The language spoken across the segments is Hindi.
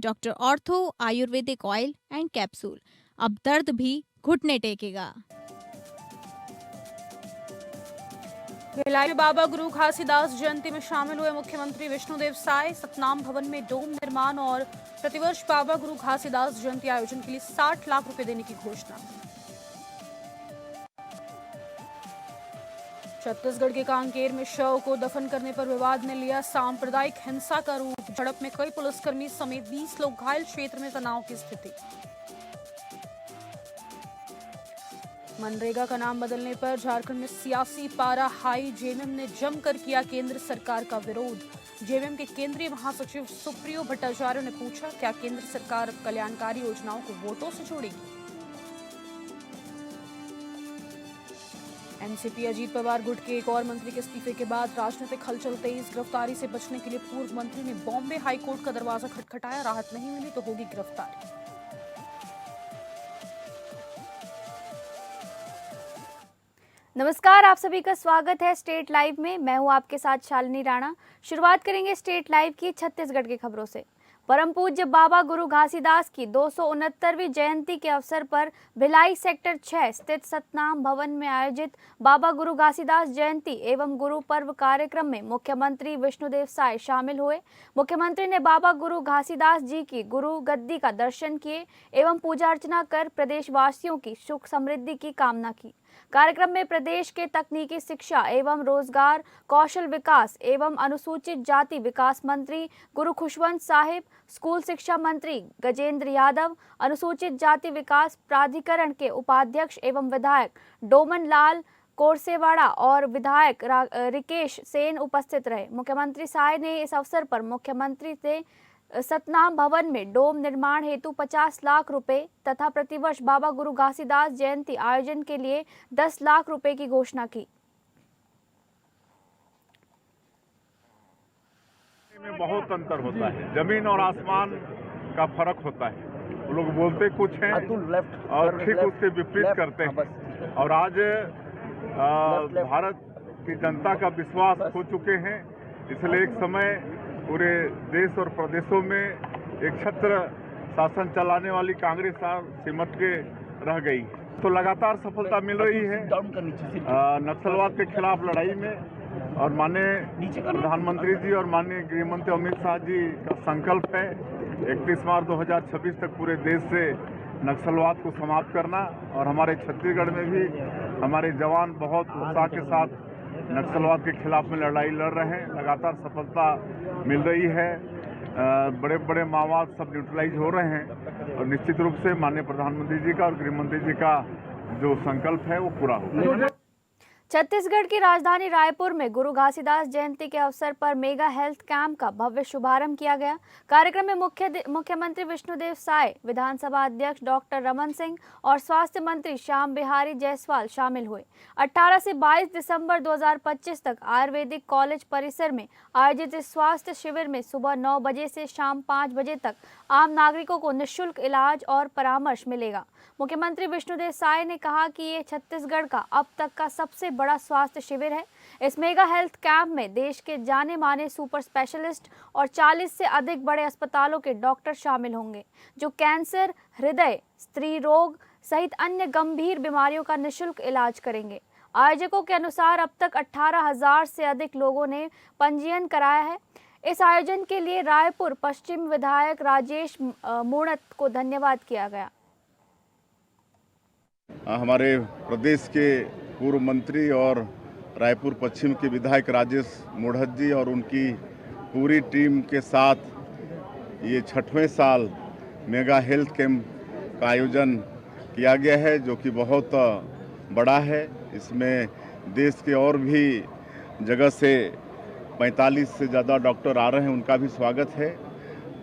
Doctor ortho Ayurvedic oil and capsule. अब दर्द भी घुटने टेकेगा। भिलाई में बाबा गुरु घासीदास जयंती में शामिल हुए मुख्यमंत्री विष्णुदेव साय। सतनाम भवन में डोम निर्माण और प्रतिवर्ष बाबा गुरु घासीदास जयंती आयोजन के लिए 60 लाख रुपए देने की घोषणा। छत्तीसगढ़ के कांकेर में शव को दफन करने पर विवाद ने लिया सांप्रदायिक हिंसा का रूप। झड़प में कई पुलिसकर्मी समेत 20 लोग घायल। क्षेत्र में तनाव की स्थिति। मनरेगा का नाम बदलने पर झारखंड में सियासी पारा हाई। जेएमएम ने जमकर किया केंद्र सरकार का विरोध। जेएमएम के केंद्रीय महासचिव सुप्रियो भट्टाचार्य ने पूछा, क्या केंद्र सरकार कल्याणकारी योजनाओं को वोटों से जोड़ेगी। एनसीपी अजीत पवार गुट के एक और मंत्री के इस्तीफे के बाद राजनीतिक हलचल तेज। गिरफ्तारी से बचने के लिए पूर्व मंत्री ने बॉम्बे हाईकोर्ट का दरवाजा खटखटाया। राहत नहीं मिली तो होगी गिरफ्तारी। नमस्कार, आप सभी का स्वागत है स्टेट लाइव में। मैं हूं आपके साथ शालिनी राणा। शुरुआत करेंगे स्टेट लाइव की छत्तीसगढ़ की खबरों से। परम पूज्य बाबा गुरु घासीदास की 269वीं जयंती के अवसर पर भिलाई सेक्टर 6 स्थित सतनाम भवन में आयोजित बाबा गुरु घासीदास जयंती एवं गुरु पर्व कार्यक्रम में मुख्यमंत्री विष्णुदेव साय शामिल हुए। मुख्यमंत्री ने बाबा गुरु घासीदास जी की गुरु गद्दी का दर्शन किए एवं पूजा अर्चना कर प्रदेशवासियों की सुख समृद्धि की कामना की। कार्यक्रम में प्रदेश के तकनीकी शिक्षा एवं रोजगार, कौशल विकास एवं अनुसूचित जाति विकास मंत्री गुरु खुशवंत साहिब, स्कूल शिक्षा मंत्री गजेंद्र यादव, अनुसूचित जाति विकास प्राधिकरण के उपाध्यक्ष एवं विधायक डोमन लाल कोरसेवाड़ा और विधायक रिकेश सेन उपस्थित रहे। मुख्यमंत्री साय ने इस अवसर पर मुख्यमंत्री से सतनाम भवन में डोम निर्माण हेतु 50 लाख रुपए तथा प्रतिवर्ष बाबा गुरु घासीदास जयंती आयोजन के लिए 10 लाख रुपए की घोषणा की। में बहुत अंतर होता है, जमीन और आसमान का फर्क होता है। लोग बोलते कुछ हैं और ठीक उसके विपरीत करते हैं। और आज भारत की जनता का विश्वास खो चुके हैं। इसलिए एक समय पूरे देश और प्रदेशों में एक छत्र शासन चलाने वाली कांग्रेस सिमट के रह गई। तो लगातार सफलता मिल रही है नक्सलवाद के खिलाफ लड़ाई में। और माननीय प्रधानमंत्री जी और माननीय गृह मंत्री अमित शाह जी का संकल्प है 31 मार्च 2026 तक पूरे देश से नक्सलवाद को समाप्त करना। और हमारे छत्तीसगढ़ में भी हमारे जवान बहुत उत्साह के साथ नक्सलवाद के खिलाफ में लड़ाई लड़ रहे हैं। लगातार सफलता मिल रही है। बड़े बड़े माओवाद सब न्यूट्रलाइज हो रहे हैं और निश्चित रूप से माननीय प्रधानमंत्री जी का और गृह मंत्री जी का जो संकल्प है वो पूरा होगा। छत्तीसगढ़ की राजधानी रायपुर में गुरु घासीदास जयंती के अवसर पर मेगा हेल्थ कैंप का भव्य शुभारंभ किया गया। कार्यक्रम में मुख्यमंत्री विष्णुदेव साय, विधानसभा अध्यक्ष डॉक्टर रमन सिंह और स्वास्थ्य मंत्री श्याम बिहारी जायसवाल शामिल हुए। 18 से 22 दिसंबर 2025 तक आयुर्वेदिक कॉलेज परिसर में आयोजित इस स्वास्थ्य शिविर में सुबह 9 बजे से शाम 5 बजे तक आम नागरिकों को निःशुल्क इलाज और परामर्श मिलेगा। मुख्यमंत्री विष्णुदेव साय ने कहा कि ये छत्तीसगढ़ का अब तक का सबसे बड़ा स्वास्थ्य शिविर है। इस मेगा हेल्थ कैंप में देश के जाने माने सुपर स्पेशलिस्ट और 40 से अधिक बड़े अस्पतालों के डॉक्टर शामिल होंगे, जो कैंसर, हृदय, स्त्री रोग सहित अन्य गंभीर बीमारियों का निःशुल्क इलाज करेंगे। आयोजकों के अनुसार अब तक 18,000 से अधिक लोगों ने पंजीयन कराया है। इस आयोजन के लिए रायपुर पश्चिम विधायक राजेश मूणत को धन्यवाद किया गया। हमारे प्रदेश के पूर्व मंत्री और रायपुर पश्चिम के विधायक राजेश मूणत जी और उनकी पूरी टीम के साथ ये 6वें साल मेगा हेल्थ कैंप का आयोजन किया गया है, जो कि बहुत बड़ा है। इसमें देश के और भी जगह से 45 से ज़्यादा डॉक्टर आ रहे हैं, उनका भी स्वागत है।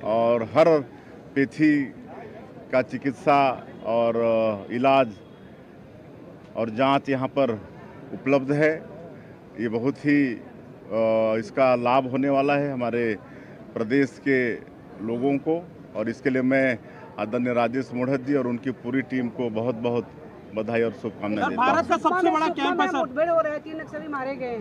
और हर पैथी का चिकित्सा और इलाज और जांच यहाँ पर उपलब्ध है। ये बहुत ही इसका लाभ होने वाला है हमारे प्रदेश के लोगों को। और इसके लिए मैं आदरणीय राजेश मूणत जी और उनकी पूरी टीम को बहुत बहुत बधाई और शुभकामनाएं देता हूं। भारत का सबसे बड़ा कैंप है सर। मुठभेड़ हो रहा है, 3 नक्सली मारे गए।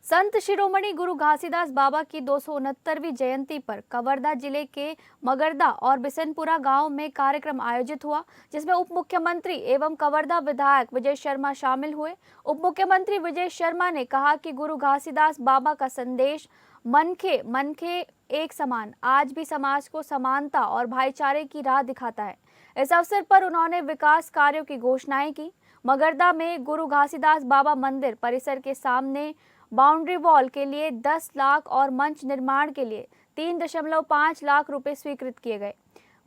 संत शिरोमणि गुरु घासीदास बाबा की 269वीं जयंती पर कवर्धा जिले के मगरदा और बिसनपुरा गांव में कार्यक्रम आयोजित हुआ, जिसमें उप मुख्यमंत्री एवं कवर्धा विधायक विजय शर्मा शामिल हुए। उप मुख्यमंत्री विजय शर्मा ने कहा कि गुरु घासीदास बाबा का संदेश मनखे एक समान आज भी समाज को समानता और भाईचारे की राह दिखाता है। इस अवसर पर उन्होंने विकास कार्यों की घोषणाएं की। मगरदा में गुरु घासीदास बाबा मंदिर परिसर के सामने बाउंड्री वॉल के लिए 10 लाख और मंच निर्माण के लिए 3.5 लाख रुपए स्वीकृत किए गए।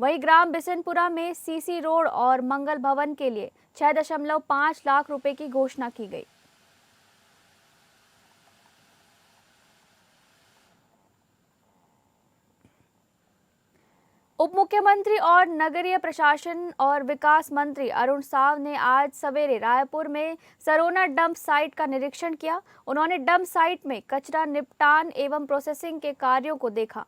वहीं ग्राम बिसनपुरा में सीसी रोड और मंगल भवन के लिए 6.5 लाख रुपए की घोषणा की गई। उप मुख्यमंत्री और नगरीय प्रशासन और विकास मंत्री अरुण साव ने आज सवेरे रायपुर में सरोना डंप साइट का निरीक्षण किया। उन्होंने डंप साइट में कचरा निपटान एवं प्रोसेसिंग के कार्यों को देखा।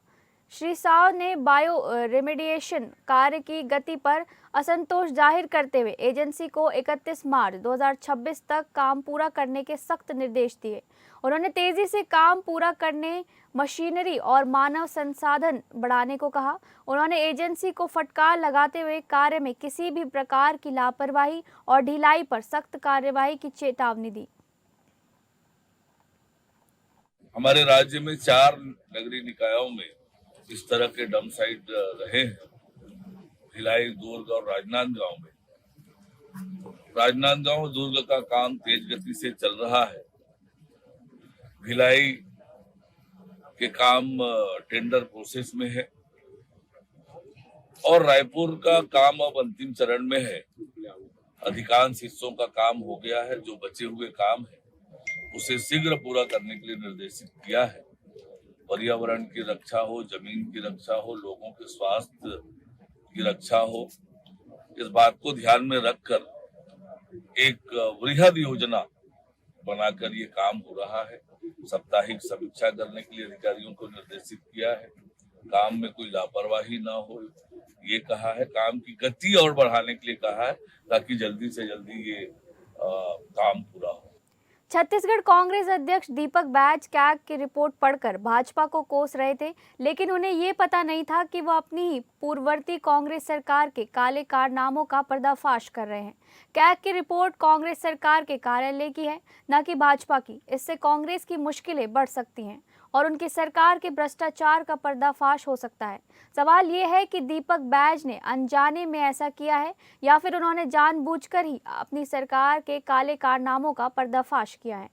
श्री साव ने बायो रेमेडिएशन कार्य की गति पर असंतोष जाहिर करते हुए एजेंसी को 31 मार्च 2026 तक काम पूरा करने के सख्त निर्देश दिए। उन्होंने तेजी से काम पूरा करने, मशीनरी और मानव संसाधन बढ़ाने को कहा। उन्होंने एजेंसी को फटकार लगाते हुए कार्य में किसी भी प्रकार की लापरवाही और ढिलाई पर सख्त कार्यवाही की चेतावनी दी। हमारे राज्य में 4 नगरीय निकायों में इस तरह के डंप साइट रहे हैं, भिलाई, दुर्ग और राजनांदगांव में। राजनांदगांव दुर्ग का काम तेज गति से चल रहा है। भिलाई के काम टेंडर प्रोसेस में है और रायपुर का काम अब अंतिम चरण में है। अधिकांश हिस्सों का काम हो गया है। जो बचे हुए काम है उसे शीघ्र पूरा करने के लिए निर्देशित किया है। पर्यावरण की रक्षा हो, जमीन की रक्षा हो, लोगों के स्वास्थ्य की रक्षा हो, इस बात को ध्यान में रखकर एक वृहद योजना बनाकर ये काम हो रहा है। साप्ताहिक समीक्षा करने के लिए अधिकारियों को निर्देशित किया है। काम में कोई लापरवाही ना हो ये कहा है। काम की गति और बढ़ाने के लिए कहा है ताकि जल्दी से जल्दी ये काम पूरा हो। छत्तीसगढ़ कांग्रेस अध्यक्ष दीपक बैज कैग की रिपोर्ट पढ़कर भाजपा को कोस रहे थे, लेकिन उन्हें ये पता नहीं था कि वो अपनी ही पूर्ववर्ती कांग्रेस सरकार के काले कारनामों का पर्दाफाश कर रहे हैं। कैग की रिपोर्ट कांग्रेस सरकार के कार्यालय की है, न कि भाजपा की। इससे कांग्रेस की मुश्किलें बढ़ सकती हैं और उनकी सरकार के भ्रष्टाचार का पर्दाफाश हो सकता है। सवाल ये है कि दीपक बैज ने अनजाने में ऐसा किया है या फिर उन्होंने जानबूझकर ही अपनी सरकार के काले कारनामों का पर्दाफाश किया है।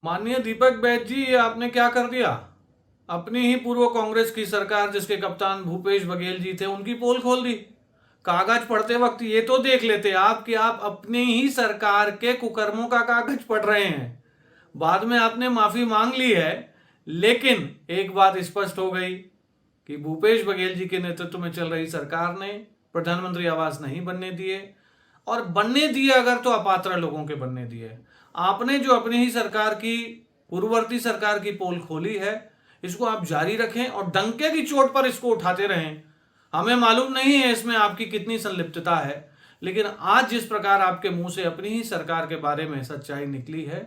माननीय दीपक बैज जी, ये आपने क्या कर दिया? अपनी ही पूर्व कांग्रेस की सरकार जिसके कप्तान भूपेश बघेल जी थे उनकी पोल खोल दी। कागज पढ़ते वक्त ये तो देख लेते आप कि आप अपनी ही सरकार के कुकर्मों का कागज पढ़ रहे हैं। बाद में आपने माफी मांग ली है, लेकिन एक बात स्पष्ट हो गई कि भूपेश बघेल जी के नेतृत्व में चल रही सरकार ने प्रधानमंत्री आवास नहीं बनने दिए, और बनने दिए अगर तो अपात्र लोगों के बनने दिए। आपने जो अपनी ही सरकार की पूर्ववर्ती सरकार की पोल खोली है, इसको आप जारी रखें और डंके की चोट पर इसको उठाते रहें। हमें मालूम नहीं है इसमें आपकी कितनी संलिप्तता है, लेकिन आज जिस प्रकार आपके मुंह से अपनी ही सरकार के बारे में सच्चाई निकली है,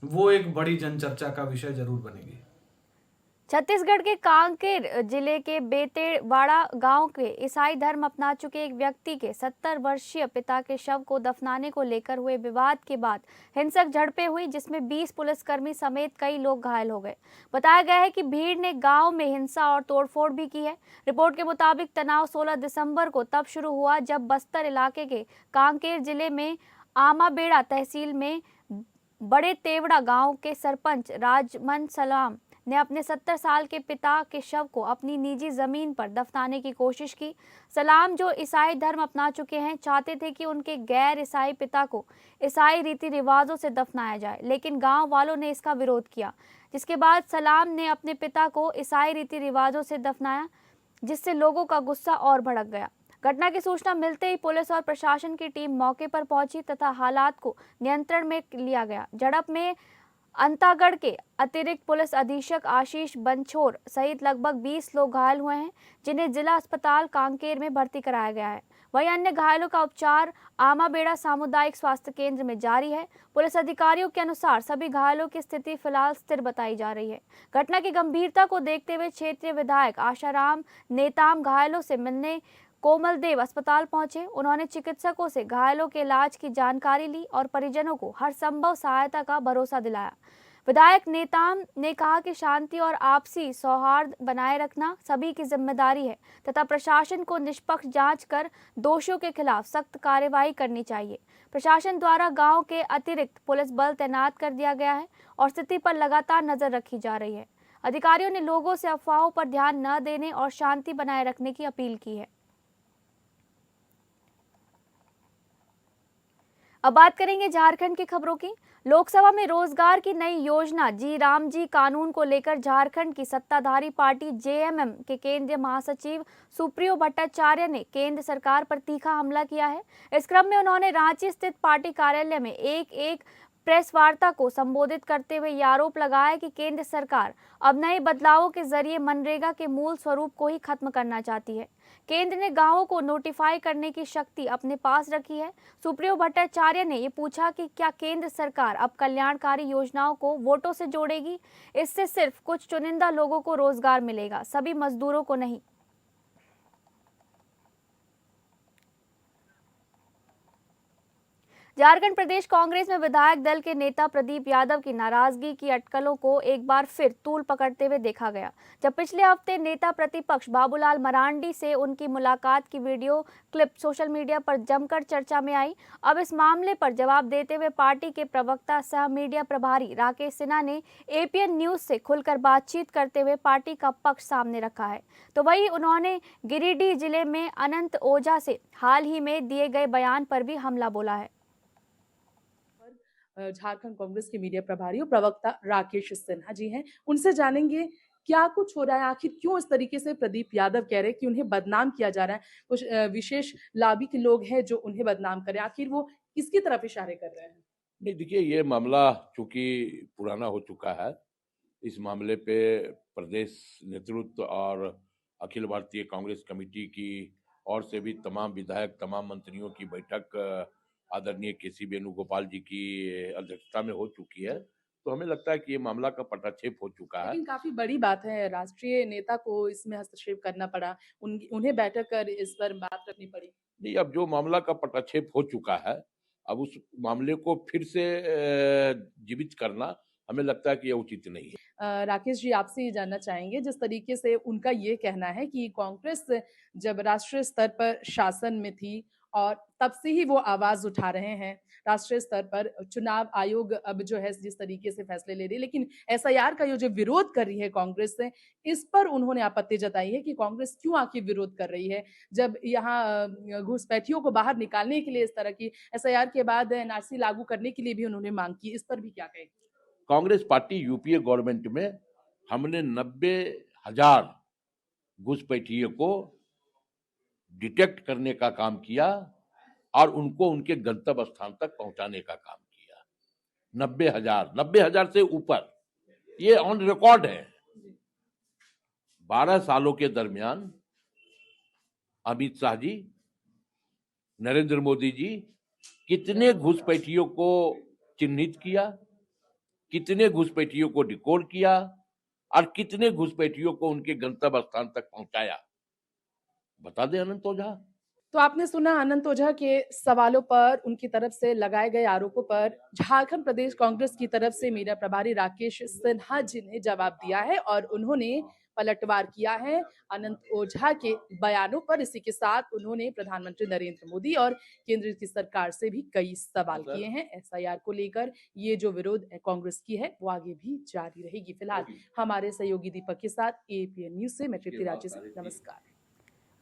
वो एक बड़ी जनचर्चा का विषय जरूर बनेगी। छत्तीसगढ़ के कांकेर जिले के बेतेवाड़ा गांव के ईसाई धर्म अपना चुके एक व्यक्ति के 70 वर्षीय पिता के शव को दफनाने को लेकर हुए विवाद के बाद हिंसक झड़पें हुई, जिसमें 20 पुलिसकर्मी समेत कई लोग घायल हो गए। बताया गया है कि भीड़ ने गांव में हिंसा और तोड़फोड़ भी की है। रिपोर्ट के मुताबिक तनाव 16 दिसंबर को तब शुरू हुआ जब बस्तर इलाके के कांकेर जिले में आमाबेड़ा तहसील में बड़े तेवड़ा गाँव के सरपंच राजमन सलाम ने अपने 70 साल के पिता के शव को अपनी निजी जमीन पर दफनाने की कोशिश की। सलाम, जो ईसाई धर्म अपना चुके हैं, चाहते थे कि उनके गैर ईसाई पिता को ईसाई रीति रिवाजों से दफनाया जाए, लेकिन गांव वालों ने इसका विरोध किया, जिसके बाद सलाम ने अपने पिता को ईसाई रीति रिवाजों से दफनाया, जिससे लोगों का गुस्सा और भड़क गया। घटना की सूचना मिलते ही पुलिस और प्रशासन की टीम मौके पर पहुंची तथा हालात को नियंत्रण में लिया गया। झड़प में अंतागढ़ के अतिरिक्त पुलिस अधीक्षक आशीष बंछोर सहित लगभग 20 लोग घायल हुए हैं, जिन्हें जिला अस्पताल कांकेर में भर्ती कराया गया है। वहीं अन्य घायलों का उपचार आमाबेड़ा सामुदायिक स्वास्थ्य केंद्र में जारी है। पुलिस अधिकारियों के अनुसार सभी घायलों की स्थिति फिलहाल स्थिर बताई जा रही है। घटना की गंभीरता को देखते हुए क्षेत्रीय विधायक आशाराम नेताम घायलों से मिलने कोमल देव अस्पताल पहुंचे। उन्होंने चिकित्सकों से घायलों के इलाज की जानकारी ली और परिजनों को हर संभव सहायता का भरोसा दिलाया। विधायक नेताम ने कहा कि शांति और आपसी सौहार्द बनाए रखना सभी की जिम्मेदारी है तथा प्रशासन को निष्पक्ष जांच कर दोषियों के खिलाफ सख्त कार्यवाही करनी चाहिए। प्रशासन द्वारा गांव के अतिरिक्त पुलिस बल तैनात कर दिया गया है और स्थिति पर लगातार नजर रखी जा रही है। अधिकारियों ने लोगों से अफवाहों पर ध्यान न देने और शांति बनाए रखने की अपील की है। अब बात करेंगे झारखंड की खबरों की। लोकसभा में रोजगार की नई योजना जी राम जी कानून को लेकर झारखंड की सत्ताधारी पार्टी जेएमएम के केंद्रीय महासचिव सुप्रियो भट्टाचार्य ने केंद्र सरकार पर तीखा हमला किया है। इस क्रम में उन्होंने रांची स्थित पार्टी कार्यालय में एक प्रेस वार्ता को संबोधित करते हुए यह आरोप लगाया कि केंद्र सरकार अब नए बदलावों के जरिए मनरेगा के मूल स्वरूप को ही खत्म करना चाहती है। केंद्र ने गांवों को नोटिफाई करने की शक्ति अपने पास रखी है। सुप्रियो भट्टाचार्य ने ये पूछा कि क्या केंद्र सरकार अब कल्याणकारी योजनाओं को वोटों से जोड़ेगी? इससे सिर्फ कुछ चुनिंदा लोगों को रोजगार मिलेगा, सभी मजदूरों को नहीं। झारखंड प्रदेश कांग्रेस में विधायक दल के नेता प्रदीप यादव की नाराजगी की अटकलों को एक बार फिर तूल पकड़ते हुए देखा गया। जब पिछले हफ्ते नेता प्रतिपक्ष बाबूलाल मरांडी से उनकी मुलाकात की वीडियो क्लिप सोशल मीडिया पर जमकर चर्चा में आई, अब इस मामले पर जवाब देते हुए पार्टी के प्रवक्ता सह मीडिया प्रभारी राकेश सिन्हा ने एपीएन न्यूज से खुलकर बातचीत करते हुए पार्टी का पक्ष सामने रखा है। तो वहीं उन्होंने गिरिडीह जिले में अनंत ओझा से हाल ही में दिए गए बयान पर भी हमला बोला है। झारखंड कांग्रेस के मीडिया प्रभारी और प्रवक्ता राकेश सिन्हा जी हैं, उनसे जानेंगे क्या कुछ हो रहा है, आखिर क्यों इस तरीके से प्रदीप यादव कह रहे हैं कि उन्हें बदनाम किया जा रहा है। कुछ विशेष लॉबी के लोग हैं जो उन्हें बदनाम कर रहे हैं, आखिर वो किसकी तरफ इशारे कर रहे हैं? नहीं, देखिए, ये मामला चूंकि पुराना हो चुका है, इस मामले पे प्रदेश नेतृत्व और अखिल भारतीय कांग्रेस कमेटी की ओर से भी तमाम विधायक, तमाम मंत्रियों की बैठक आदरणीय केसी वेणुगोपाल जी की अध्यक्षता में हो चुकी है। तो हमें लगता है कि ये मामला का पटाक्षेप हो चुका है। लेकिन काफी बड़ी बात है, राष्ट्रीय नेता को इसमें हस्तक्षेप करना पड़ा, उन्हें बैठक कर इस पर बात रखनी पड़ी। नहीं, अब जो मामला का पटाक्षेप हो चुका है, अब उस मामले को फिर से जीवित करना हमें लगता है कि यह उचित नहीं है। राकेश जी, आपसे ये जानना चाहेंगे, जिस तरीके से उनका ये कहना है कि कांग्रेस जब राष्ट्रीय स्तर पर शासन में थी और तब से ही वो आवाज उठा रहे हैं, राष्ट्रीय स्तर पर चुनाव आयोग अब जो है जिस तरीके से फैसले ले रही है, लेकिन एसआईआर का ये जो विरोध कर रही है कांग्रेस से, इस पर उन्होंने आपत्ति जताई है कि कांग्रेस क्यों आखिर विरोध कर रही है, जब यहाँ घुसपैठियों को बाहर निकालने के लिए इस तरह की एसआईआर के बाद एनआरसी लागू करने के लिए भी उन्होंने मांग की। इस पर भी क्या कहें? कांग्रेस पार्टी यूपीए गवर्नमेंट में हमने 90,000 घुसपैठियों को डिटेक्ट करने का काम किया और उनको उनके गंतव्य स्थान तक पहुंचाने का काम किया। 90,000 से ऊपर, ये ऑन रिकॉर्ड है। 12 सालों के दरमियान अमित शाह जी, नरेंद्र मोदी जी कितने घुसपैठियों को चिन्हित किया, कितने घुसपैठियों को डिकोड किया और कितने घुसपैठियों को उनके गंतव्य स्थान तक पहुंचाया, बता दें अनंत ओझा। तो आपने सुना अनंत ओझा के सवालों पर, उनकी तरफ से लगाए गए आरोपों पर झारखंड प्रदेश कांग्रेस की तरफ से मीडिया प्रभारी राकेश सिन्हा जी ने जवाब दिया है और उन्होंने पलटवार किया है अनंत ओझा के बयानों पर। इसी के साथ उन्होंने प्रधानमंत्री नरेंद्र मोदी और केंद्र की सरकार से भी कई सवाल किए हैं। एसआईआर को लेकर ये जो विरोध कांग्रेस की है वो आगे भी जारी रहेगी। फिलहाल हमारे सहयोगी दीपक के साथ एपीएन न्यूज से मैं तृप्ति राजे से नमस्कार।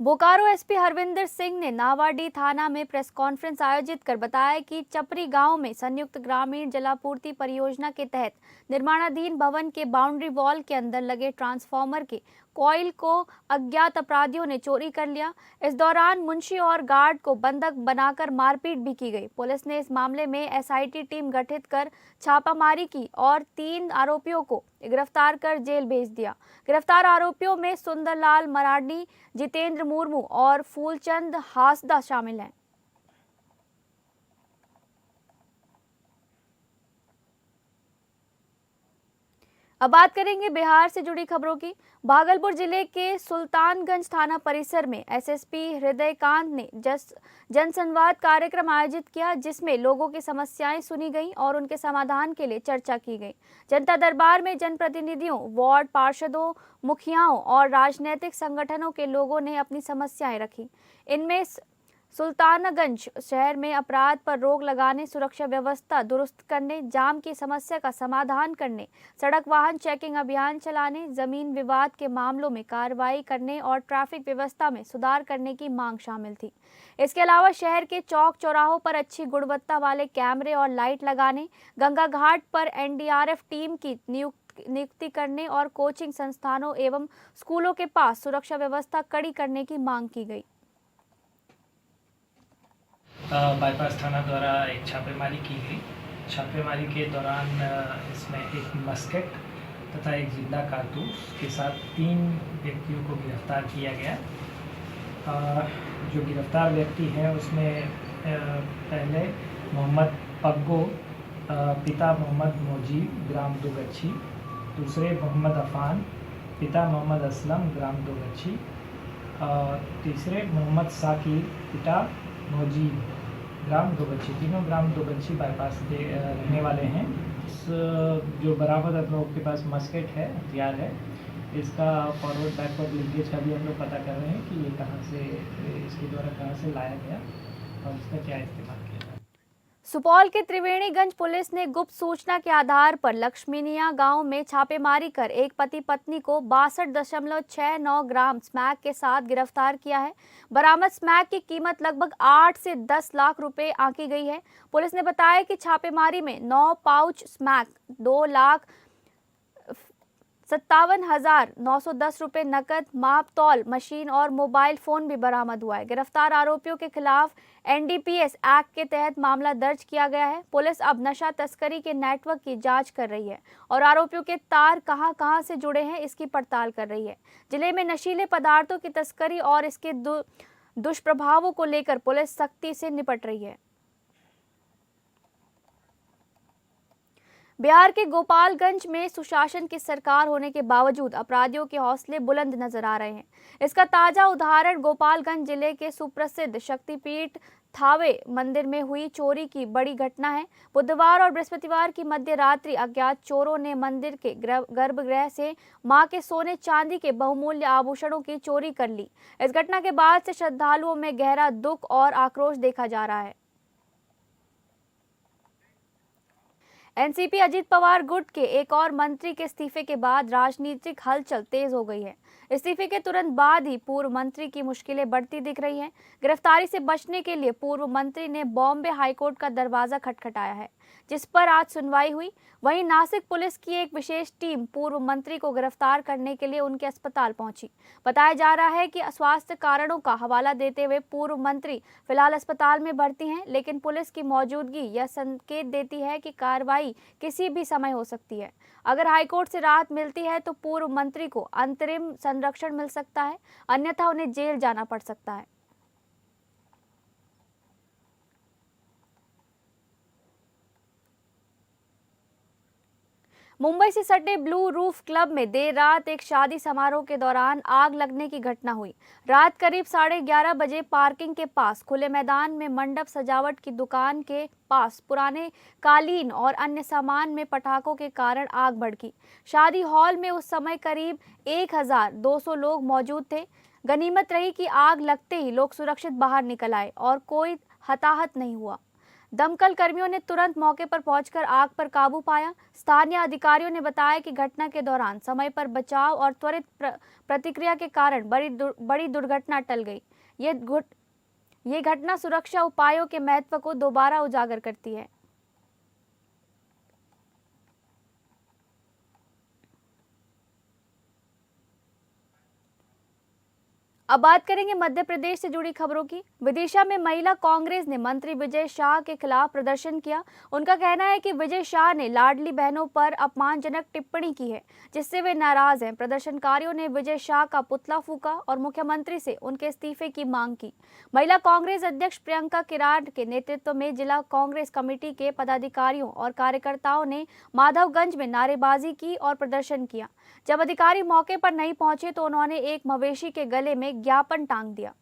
बोकारो एसपी हरविंदर सिंह ने नावाडीह थाना में प्रेस कॉन्फ्रेंस आयोजित कर बताया कि चपरी गांव में संयुक्त ग्रामीण जलापूर्ति परियोजना के तहत निर्माणाधीन भवन के बाउंड्री वॉल के अंदर लगे ट्रांसफार्मर के कॉइल को अज्ञात अपराधियों ने चोरी कर लिया। इस दौरान मुंशी और गार्ड को बंधक बनाकर मारपीट भी की गई। पुलिस ने इस मामले में एसआईटी टीम गठित कर छापामारी की और 3 आरोपियों को गिरफ्तार कर जेल भेज दिया। गिरफ्तार आरोपियों में सुंदरलाल मराडी, जितेंद्र मुर्मू और फूलचंद हासदा शामिल हैं। अब बात करेंगे बिहार से जुड़ी खबरों की। भागलपुर जिले के सुल्तानगंज थाना परिसर में एसएसपी हृदयकांत ने जनसंवाद कार्यक्रम आयोजित किया, जिसमें लोगों की समस्याएं सुनी गईं और उनके समाधान के लिए चर्चा की गई। जनता दरबार में जनप्रतिनिधियों, वार्ड पार्षदों, मुखियाओं और राजनीतिक संगठनों के लोगों ने अपनी समस्याएं रखी। इनमें सुल्तानगंज शहर में अपराध पर रोक लगाने, सुरक्षा व्यवस्था दुरुस्त करने, जाम की समस्या का समाधान करने, सड़क वाहन चेकिंग अभियान चलाने, जमीन विवाद के मामलों में कार्रवाई करने और ट्रैफिक व्यवस्था में सुधार करने की मांग शामिल थी। इसके अलावा शहर के चौक चौराहों पर अच्छी गुणवत्ता वाले कैमरे और लाइट लगाने, गंगा घाट पर एनडीआरएफ टीम की नियुक्ति करने और कोचिंग संस्थानों एवं स्कूलों के पास सुरक्षा व्यवस्था कड़ी करने की मांग की गई। बाईपास थाना द्वारा एक छापेमारी की गई। छापेमारी के दौरान इसमें एक मस्केट तथा एक जिंदा कारतूस के साथ 3 व्यक्तियों को गिरफ्तार किया गया। जो गिरफ्तार व्यक्ति हैं उसमें पहले मोहम्मद पग्गो, पिता मोहम्मद मोजीब, ग्राम दोगच्छी। दूसरे मोहम्मद अफान, पिता मोहम्मद असलम, ग्राम दोगच्छी। तीसरे मोहम्मद साकिब, पिता मोजीब, ग्राम दोगच्छी। तीनों ग्राम दोगच्छी बाईपास के रहने वाले हैं। जो बरामद हम लोग के पास मस्केट है, हथियार है, इसका फॉरवर्ड बैकवर्ड लिंकेज का भी हम लोग पता कर रहे हैं कि ये कहाँ से, इसके द्वारा कहाँ से लाया गया और इसका क्या इस्तेमाल किया जाए। सुपौल के त्रिवेणीगंज पुलिस ने गुप्त सूचना के आधार पर लक्ष्मीनिया गांव में छापेमारी कर एक पति पत्नी को 62.69 ग्राम स्मैक के साथ गिरफ्तार किया है। बरामद स्मैक की कीमत लगभग 8 से 10 लाख रुपए आंकी गई है। पुलिस ने बताया कि छापेमारी में 9 पाउच स्मैक, 2,57,910 रुपए नकद, माप तौल मशीन और मोबाइल फोन भी बरामद हुआ है। गिरफ्तार आरोपियों के खिलाफ एनडीपीएस एक्ट के तहत मामला दर्ज किया गया है। पुलिस अब नशा तस्करी के नेटवर्क की जांच कर रही है और आरोपियों के तार कहां-कहां से जुड़े हैं इसकी पड़ताल कर रही है। जिले में नशीले पदार्थों की तस्करी और इसके दुष्प्रभावों को लेकर पुलिस सख्ती से निपट रही है। बिहार के गोपालगंज में सुशासन की सरकार होने के बावजूद अपराधियों के हौसले बुलंद नजर आ रहे हैं। इसका ताजा उदाहरण गोपालगंज जिले के सुप्रसिद्ध शक्तिपीठ थावे मंदिर में हुई चोरी की बड़ी घटना है। बुधवार और बृहस्पतिवार की मध्य रात्रि अज्ञात चोरों ने मंदिर के गर्भगृह से मां के सोने चांदी के बहुमूल्य आभूषणों की चोरी कर ली। इस घटना के बाद से श्रद्धालुओं में गहरा दुख और आक्रोश देखा जा रहा है। एनसीपी अजीत पवार गुट के एक और मंत्री के इस्तीफे के बाद राजनीतिक हलचल तेज हो गई है। इस्तीफे के तुरंत बाद ही पूर्व मंत्री की मुश्किलें बढ़ती दिख रही हैं। गिरफ्तारी से बचने के लिए पूर्व मंत्री ने बॉम्बे हाईकोर्ट का दरवाजा खटखटाया है, जिस पर आज सुनवाई हुई। वहीं नासिक पुलिस की एक विशेष टीम पूर्व मंत्री को गिरफ्तार करने के लिए उनके अस्पताल पहुंची। बताया जा रहा है कि स्वास्थ्य कारणों का हवाला देते हुए पूर्व मंत्री फिलहाल अस्पताल में भर्ती हैं, लेकिन पुलिस की मौजूदगी यह संकेत देती है कि कार्रवाई किसी भी समय हो सकती है। अगर हाईकोर्ट से राहत मिलती है तो पूर्व मंत्री को अंतरिम संरक्षण मिल सकता है, अन्यथा उन्हें जेल जाना पड़ सकता है। मुंबई से सटे ब्लू रूफ क्लब में देर रात एक शादी समारोह के दौरान आग लगने की घटना हुई। रात करीब 11:30 बजे पार्किंग के पास खुले मैदान में मंडप सजावट की दुकान के पास पुराने कालीन और अन्य सामान में पटाखों के कारण आग भड़की। शादी हॉल में उस समय करीब 1200 लोग मौजूद थे। गनीमत रही कि आग लगते ही लोग सुरक्षित बाहर निकल आए और कोई हताहत नहीं हुआ। दमकल कर्मियों ने तुरंत मौके पर पहुंचकर आग पर काबू पाया। स्थानीय अधिकारियों ने बताया कि घटना के दौरान समय पर बचाव और त्वरित प्रतिक्रिया के कारण बड़ी दुर्घटना टल गई। ये घटना सुरक्षा उपायों के महत्व को दोबारा उजागर करती है। अब बात करेंगे मध्य प्रदेश से जुड़ी खबरों की। विदिशा में महिला कांग्रेस ने मंत्री विजय शाह के खिलाफ प्रदर्शन किया। उनका कहना है कि विजय शाह ने लाडली बहनों पर अपमानजनक टिप्पणी की है, जिससे वे नाराज हैं। प्रदर्शनकारियों ने विजय शाह का पुतला फूंका और मुख्यमंत्री से उनके इस्तीफे की मांग की। महिला कांग्रेस अध्यक्ष प्रियंका किराड के नेतृत्व में जिला कांग्रेस कमेटी के पदाधिकारियों और कार्यकर्ताओं ने माधवगंज में नारेबाजी की और प्रदर्शन किया। जब अधिकारी मौके पर नहीं पहुंचे तो उन्होंने एक मवेशी के गले में ज्ञापन टांग दिया।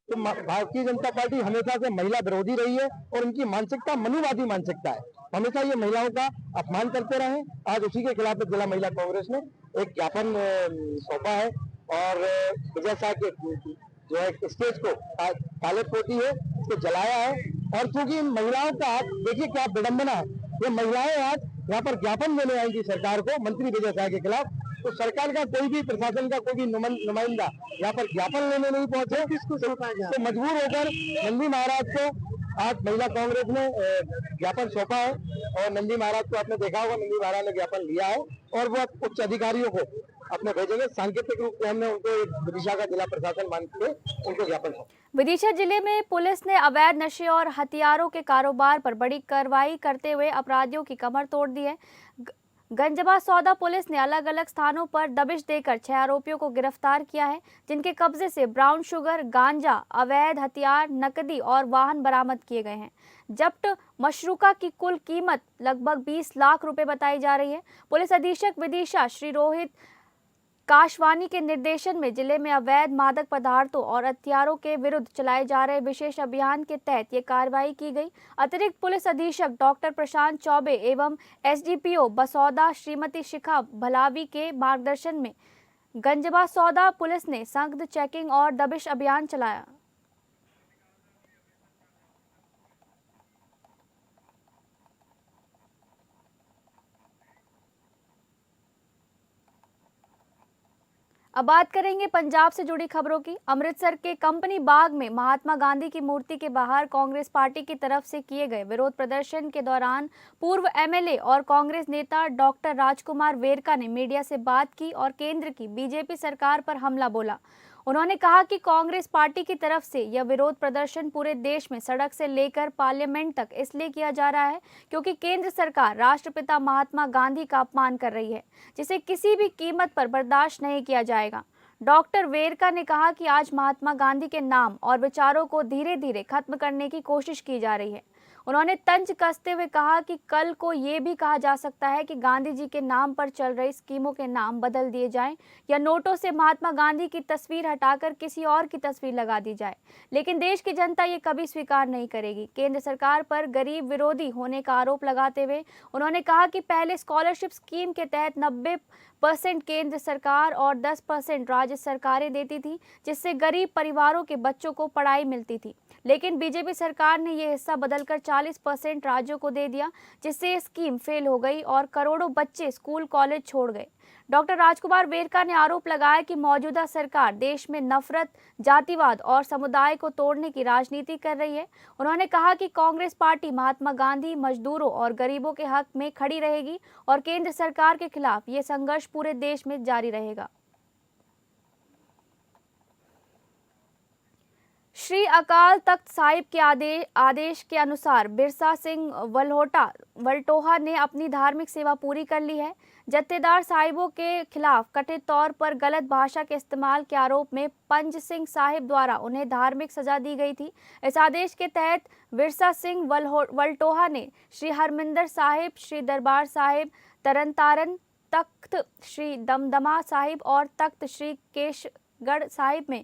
तो भारतीय जनता पार्टी हमेशा से महिला विरोधी रही है और उनकी मानसिकता मनुवादी मानसिकता है। हमेशा ये महिलाओं का अपमान करते रहे। आज उसी के खिलाफ जिला महिला कांग्रेस ने एक ज्ञापन सौंपा है और विजय शाह के जो है स्टेज को काले पोती है, इसको जलाया है। और क्योंकि महिलाओं का आज देखिए क्या विडंबना है, ये महिलाएं आज यहाँ पर ज्ञापन देने आएंगी सरकार को मंत्री विजय शाह के खिलाफ, तो सरकार का कोई भी प्रशासन का कोई भी नुमाइंदा यहाँ पर ज्ञापन लेने नहीं पहुंचे, तो मजबूर होकर नंदी महाराज को आज महिला कांग्रेस ने ज्ञापन सौंपा है। और नंदी महाराज को आपने देखा होगा, नंदी महाराज ने ज्ञापन लिया है और वो उच्च अधिकारियों को अपने भेजेंगे। सांकेतिक रूप से हमने उनको विदिशा का जिला प्रशासन मान के उनको ज्ञापन सौंपा। विदिशा जिले में पुलिस ने अवैध नशे और हथियारों के कारोबार पर बड़ी कार्रवाई करते हुए अपराधियों की कमर तोड़ दी है। गंजबा सौदा पुलिस ने अलग अलग स्थानों पर दबिश देकर 6 आरोपियों को गिरफ्तार किया है, जिनके कब्जे से ब्राउन शुगर, गांजा, अवैध हथियार, नकदी और वाहन बरामद किए गए हैं। जब्त मशरूका की कुल कीमत लगभग 20 लाख रुपए बताई जा रही है। पुलिस अधीक्षक विदिशा श्री रोहित काशवानी के निर्देशन में जिले में अवैध मादक पदार्थों और हथियारों के विरुद्ध चलाए जा रहे विशेष अभियान के तहत ये कार्रवाई की गई। अतिरिक्त पुलिस अधीक्षक डॉक्टर प्रशांत चौबे एवं एसडीपीओ बसौदा श्रीमती शिखा भलावी के मार्गदर्शन में गंजबा सौदा पुलिस ने संदिग्ध चेकिंग और दबिश अभियान चलाया। अब बात करेंगे पंजाब से जुड़ी खबरों की। अमृतसर के कंपनी बाग में महात्मा गांधी की मूर्ति के बाहर कांग्रेस पार्टी की तरफ से किए गए विरोध प्रदर्शन के दौरान पूर्व एमएलए और कांग्रेस नेता डॉक्टर राजकुमार वेरका ने मीडिया से बात की और केंद्र की बीजेपी सरकार पर हमला बोला। उन्होंने कहा कि कांग्रेस पार्टी की तरफ से यह विरोध प्रदर्शन पूरे देश में सड़क से लेकर पार्लियामेंट तक इसलिए किया जा रहा है क्योंकि केंद्र सरकार राष्ट्रपिता महात्मा गांधी का अपमान कर रही है, जिसे किसी भी कीमत पर बर्दाश्त नहीं किया जाएगा। डॉक्टर वेरका ने कहा कि आज महात्मा गांधी के नाम और विचारों को धीरे धीरे खत्म करने की कोशिश की जा रही है। उन्होंने तंज कसते हुए कहा कि कल को ये भी कहा जा सकता है कि गांधी जी के नाम पर चल रही स्कीमों के नाम बदल दिए जाएं या नोटों से महात्मा गांधी की तस्वीर हटाकर किसी और की तस्वीर लगा दी जाए, लेकिन देश की जनता ये कभी स्वीकार नहीं करेगी। केंद्र सरकार पर गरीब विरोधी होने का आरोप लगाते हुए उन्होंने कहा कि पहले स्कॉलरशिप स्कीम के तहत 90% केंद्र सरकार और 10% राज्य सरकारें देती थी, जिससे गरीब परिवारों के बच्चों को पढ़ाई मिलती थी, लेकिन बीजेपी सरकार ने यह हिस्सा बदलकर 40% राज्यों को दे दिया, जिससे ये स्कीम फेल हो गई और करोड़ों बच्चे स्कूल कॉलेज छोड़ गए। डॉक्टर राजकुमार वेरका ने आरोप लगाया कि मौजूदा सरकार देश में नफरत, जातिवाद और समुदाय को तोड़ने की राजनीति कर रही है। उन्होंने कहा कि कांग्रेस पार्टी महात्मा गांधी, मजदूरों और गरीबों के हक में खड़ी रहेगी और केंद्र सरकार के खिलाफ ये संघर्ष पूरे देश में जारी रहेगा। श्री अकाल तख्त साहिब के आदेश के अनुसार बिरसा सिंह वलटोहा ने अपनी धार्मिक सेवा पूरी कर ली है। जत्थेदार साहिबों के खिलाफ कथित तौर पर गलत भाषा के इस्तेमाल के आरोप में पंज सिंह साहिब द्वारा उन्हें धार्मिक सजा दी गई थी। इस आदेश के तहत बिरसा सिंह वलटोहा ने श्री हरमिंदर साहिब, श्री दरबार साहिब, तरनतारन, तख्त श्री दमदमा साहिब और तख्त श्री केशगढ़ साहिब में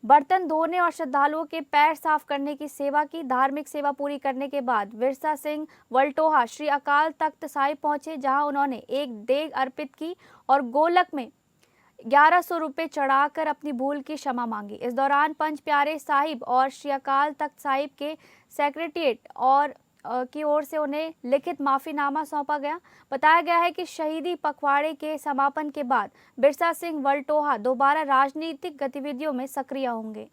बर्तन धोने और श्रद्धालुओं के पैर साफ करने की सेवा की। धार्मिक सेवा पूरी करने के बाद बिरसा सिंह वलटोहा श्री अकाल तख्त साहिब पहुंचे, जहां उन्होंने एक देग अर्पित की और गोलक में 1100 रुपये चढ़ाकर अपनी भूल की क्षमा मांगी। इस दौरान पंच प्यारे साहिब और श्री अकाल तख्त साहिब के सेक्रेटरिएट और की ओर से उन्हें लिखित माफीनामा सौंपा गया। बताया गया है कि शहीदी पखवाड़े के समापन के बाद बिरसा सिंह वलटोहा दोबारा राजनीतिक गतिविधियों में सक्रिय होंगे।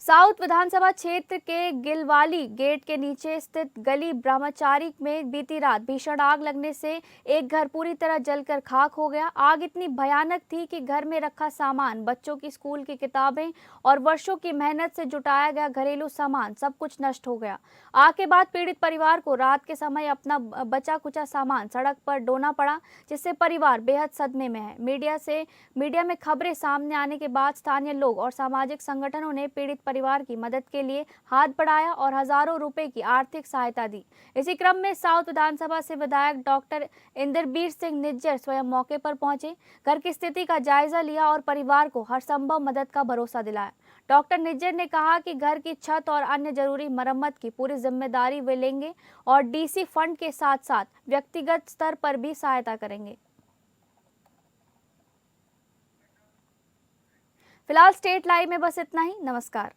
साउथ विधानसभा क्षेत्र के गिलवाली गेट के नीचे स्थित गली ब्रह्मचारी में बीती रात भीषण आग लगने से एक घर पूरी तरह जलकर खाक हो गया। आग इतनी भयानक थी कि घर में रखा सामान, बच्चों की स्कूल की किताबें और वर्षों की मेहनत से जुटाया गया घरेलू सामान सब कुछ नष्ट हो गया। आग के बाद पीड़ित परिवार को रात के समय अपना बचा कुचा सामान सड़क पर ढोना पड़ा, जिससे परिवार बेहद सदमे में है। मीडिया में खबरें सामने आने के बाद स्थानीय लोग और सामाजिक संगठनों ने पीड़ित परिवार की मदद के लिए हाथ बढ़ाया और हजारों रुपए की आर्थिक सहायता दी। इसी क्रम में साउथ विधानसभा से विधायक डॉक्टर इंद्रबीर सिंह निज्जर स्वयं मौके पर पहुंचे, घर की स्थिति का जायजा लिया और परिवार को हर संभव मदद का भरोसा दिलाया। डॉक्टर निज्जर ने कहा कि घर की छत और अन्य जरूरी मरम्मत की पूरी जिम्मेदारी वे लेंगे और डीसी फंड के साथ साथ व्यक्तिगत स्तर पर भी सहायता करेंगे। फिलहाल स्टेट लाइव में बस इतना ही। नमस्कार।